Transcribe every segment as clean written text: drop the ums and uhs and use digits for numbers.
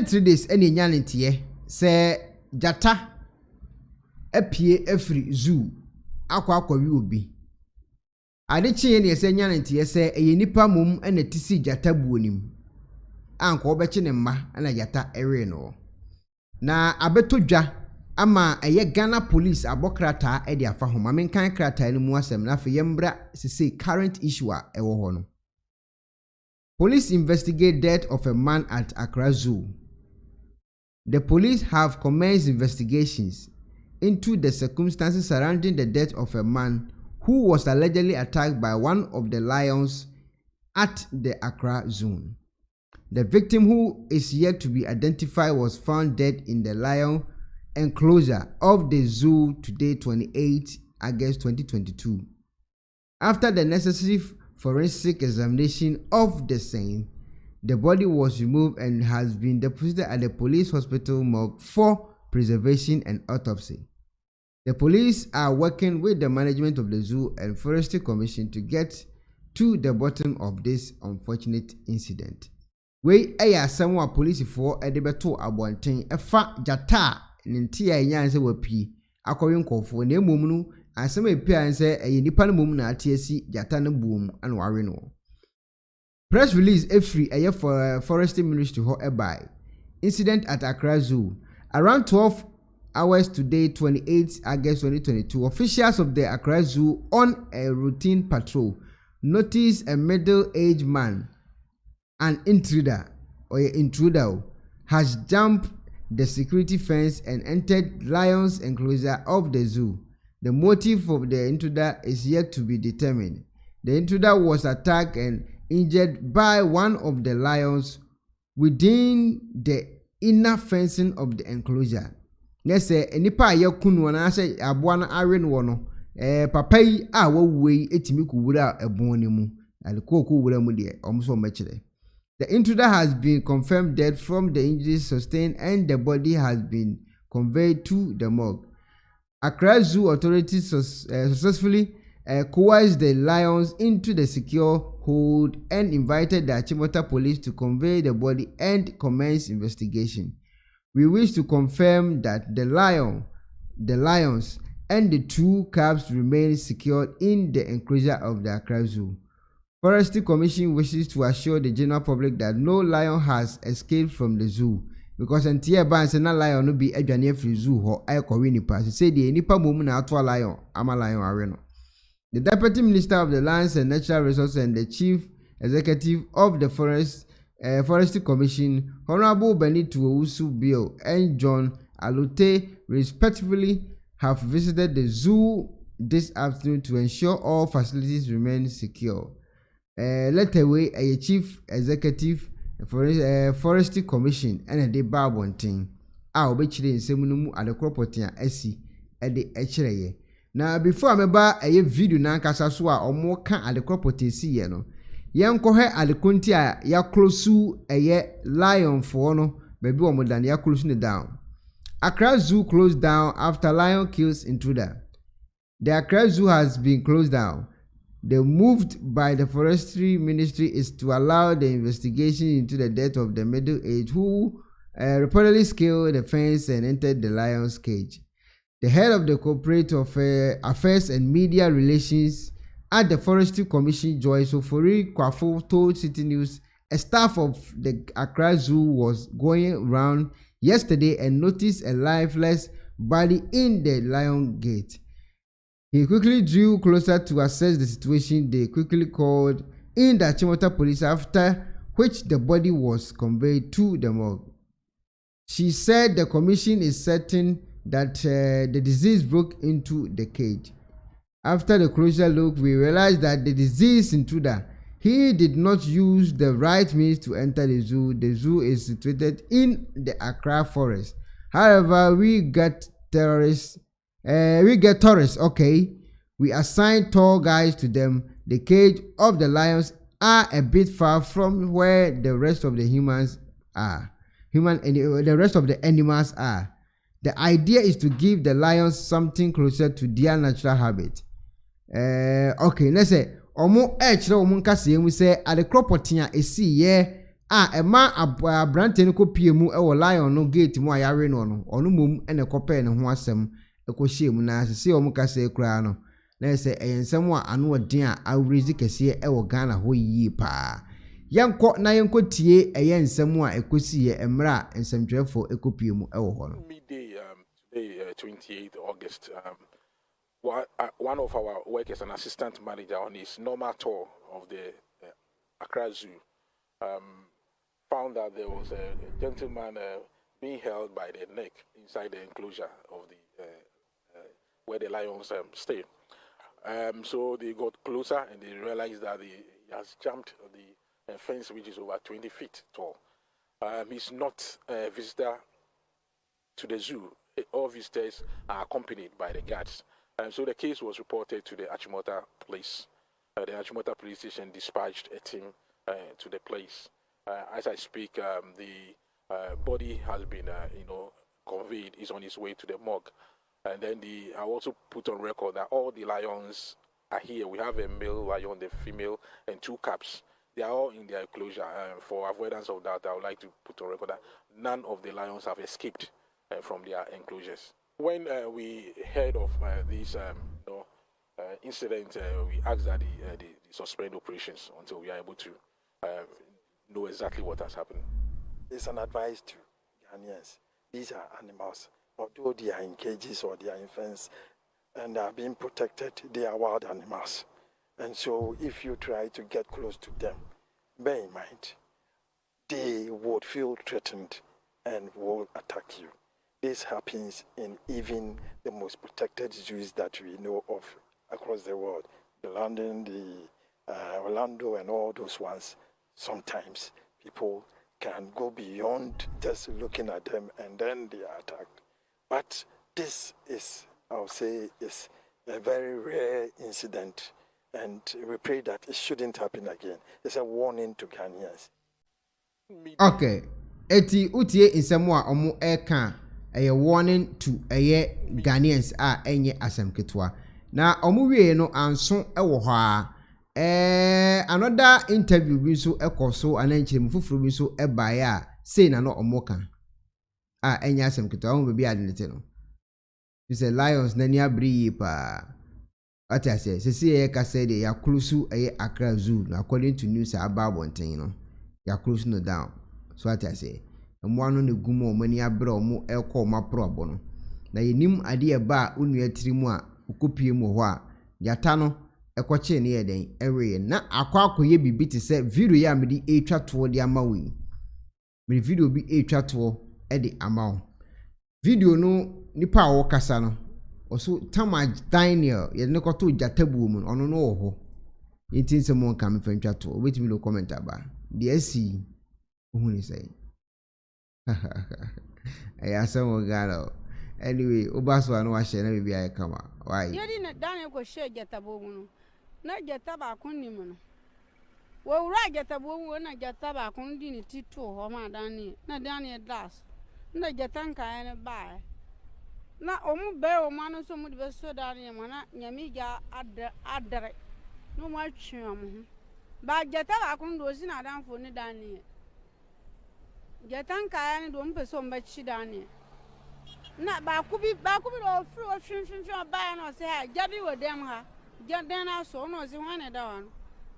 3 days any nyantie say jata apie efri zoo akwa wi obi ade chie ne say nyantie say eye nipa mom na tisi jata buonim anko obeche ne mma na jata ewe no na abeto dwa ama eye Ghana police abokrata e de afa homa menkan krata ni mu asem na fe yembra sese current issue a ewo ho no. Police investigate death of a man at Accra Zoo. The police have commenced investigations into the circumstances surrounding the death of a man who was allegedly attacked by one of the lions at the Accra Zoo. The victim, who is yet to be identified, was found dead in the lion enclosure of the zoo today, 28 August 2022. After the necessary forensic examination of the scene, the body was removed and has been deposited at the police hospital morgue for preservation and autopsy. The police are working with the management of the zoo and Forestry Commission to get to the bottom of this unfortunate incident. We aya samwa police for edebeto abonten efa jata ntia enyan se wapi akowe nkofo na emom no asem epia nse eye nipa no mom na atiasi jata no buom ana ware no. Press release efri eye for Forestry Ministry ho ebai incident at Accra Zoo around 12 hours today, 28 August 2022. Officials of the Accra Zoo on a routine patrol noticed a middle-aged man, an intruder has jumped the security fence and entered lions enclosure of the zoo. The motive of the intruder is yet to be determined. The intruder was attacked and injured by one of the lions within the inner fencing of the enclosure. Yes, enipa yakunu na ase aboa na awe no no papa yi a wawuwe etimi kuwura ebon ne mu alikoku wura mu de omso mechire. The intruder has been confirmed dead from the injuries sustained and the body has been conveyed to the morgue. Accra Zoo authorities successfully coerced the lions into the secure hold and invited the Achimota police to convey the body and commence investigation. We wish to confirm that the lions and the 2 cubs remain secured in the enclosure of the Accra Zoo. Forestry Commission wishes to assure the general public that no lion has escaped from the zoo because until ban say na lion no be adwane free zoo ho ayekọwe nipa say the nipa mom na ato lion ama lion are no. The Deputy Minister of the Lands and Natural Resources and the Chief Executive of the Forestry Commission, Honorable Benito Owusu Bill and John Alute, respectively, have visited the zoo this afternoon to ensure all facilities remain secure. Letterway, a Chief Executive Forestry Commission, and a deba bonting. I'll be chilling semunumu at the cropotia esi at the echere. Now, before I'm about a video nankasa swa or more can at the cropotia see no. Yanko he alikunti a ya close a lion for no baby or more than ya closing down. Accra Zoo closed down after lion kills intruder. The Accra Zoo has been closed down. The move by the Forestry Ministry is to allow the investigation into the death of the middle-aged who reportedly scaled the fence and entered the lion's cage. The head of the Corporate Affairs and Media Relations at the Forestry Commission, Joyce Ofori Kwafo, told City News a staff of the Accra Zoo was going around yesterday and noticed a lifeless body in the lion gate. He quickly drew closer to assess the situation. They quickly called in the Achimota police, after which the body was conveyed to the morgue. She said the commission is certain that the disease broke into the cage. After the closer look, we realized that the disease intruder, he did not use the right means to enter the zoo. The zoo is situated in the Accra forest. However, we get tourists, okay. We assign tour guides to them. The cage of the lions are a bit far from where the rest of the humans are. The rest of the animals are. The idea is to give the lions something closer to their natural habit. Okay, let's say omo chire omo nkase mu say at the cropotia esi ye Emma abrante no kopie mu e wo lion no gate mu ayare no no ono mom ene kopɛ ne ho asɛm ekohye mu na sese o mu kasa ekura no na sɛ eyensɛm a ano odin a awrezi kɛse e wo Ghana ho yi pa yankɔ na yankɔ tie eyensɛm a ekosi ye emra nsɛmtwerɛfo ekopie mu e wo ho no midday today 28th August one of our workers, an assistant manager on his normal tour of the Accra Zoo, found that there was a gentleman being held by the neck inside the enclosure of the where the lions stay. So they got closer and they realized that he has jumped the fence, which is over 20 feet tall. He's not a visitor to the zoo. All visitors are accompanied by the guards. So the case was reported to the Achimota police. The Achimota police station dispatched a team to the place. As I speak, the body has been, conveyed. Is on its way to the morgue. And then I also put on record that all the lions are here. We have a male lion, the female, and 2 cubs. They are all in their enclosure. For avoidance of that, I would like to put on record that none of the lions have escaped from their enclosures. When we heard of this incident, we asked that the suspend operations until we are able to know exactly what has happened. It's an advice to Ghanaians. These are animals. Although they are in cages or they are in fence and are being protected, they are wild animals. And so if you try to get close to them, bear in mind, they would feel threatened and will attack you. This happens in even the most protected zoos that we know of across the world. The London, the Orlando, and all those ones. Sometimes people can go beyond just looking at them and then they are attacked. But this is, I'll say, is a very rare incident. And we pray that it shouldn't happen again. It's a warning to Ghanaians. Okay. Eti utie insɛm a ɔmo ɛka a warning to Ghanaians a enye asɛm ketewa. Na ɔmo wie no anso ɛwɔ hɔ a another interview bi so ɛkɔ so anankyerɛ fufuru bi so ɛbae a sei na no ɔmo ka a enye asɛm ketewa ɔmo bebi adenete no. This lions na ni abri yi pa. Ati ase sesi ka say de yakulusu Accra Zoo according to news about bonten no yakulusu no down. So ati ase mmoa no ne gumo omani abre omo ekọ omo probo no na yenim ade e ba onua tirimu a okopie mu ho a yata no ekoche ne yeden ewe na akwakoye bibi te se video ya medi etwa to de ama wi me video bi etwa to e de ama wo video no nipa a wo kasa no oso Tama Daniel ye ne koto jatabu mu ono no wo ho yintin se mo nka me fantwa to obetimi lo comment aba de asi ohun say aya samo galo anyway obaso anu wa she na bibi ay kama why yedi na Daniel ko she jatabu mu na jataba kunni mu no wo wura jatabu mu na jataba kun di ni titu ho ma Daniel na Daniel das na jatanka ene ba na omu be o manu so mu de so Daniel mana nyami ja adare no ma twem ho ba jataba kun do si na danfo ni Daniel Jatan kaya ni do mpe so mba chi Daniel na ba kubi do firi o hwinhwinhwi ba na se ha jadi wo dem ha jadan na so no se hwane da wan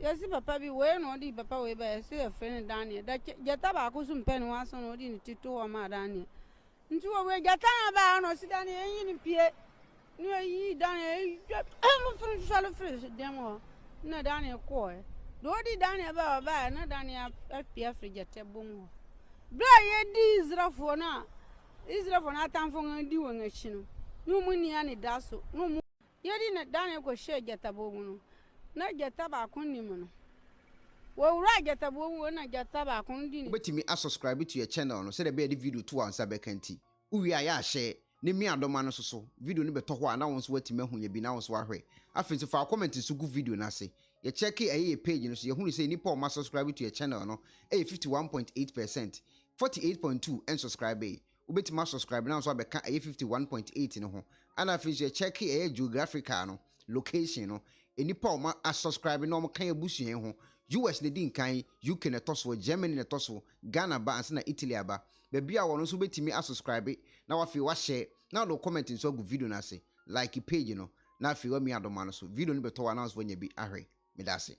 yesi papa bi we no di papa we ba se e friend Daniel da jata ba ku sum pen wa so no di ni tito wa ma Daniel nti wo we jatan ba no si Daniel yin ni pie ni yi Daniel mu firi shalo firi dem ho na Daniel ko do di Daniel ba na Daniel pie firi jata bom ho bra ye di Israel na tamfo ngadi won achino no muni ani daso no mu ye di na Daniel ko she jata bomu no na jata ba kunni mu no wo wura jata bomu na jata ba kun di ni betimi subscribe to your channel no say the be video to ansa bekanti uwi aya share ne mi adoma no so video no beto ho ana won so watimi ahu ye bi na won so ahwe afin so fa comment so gu video na say ye check page no so ye hunu say nipa o ma subscribe to your channel no 51.8%, 48.2 and subscribe ubetima subscribe now so abeka 51.8 no ho ana afin so ye check geographical no location no enipa o ma subscribe no mo kan abusuen ho US ne di nkan, UK ne toso, Germany ne toso, Ghana ba ansa na Italy aba. Bebi a wono so betimi asubscribe na wafi wa share na do comment nso gu video na se like page no na afi wa mi adoma no so video no beto announce wonya bi ahwe medase.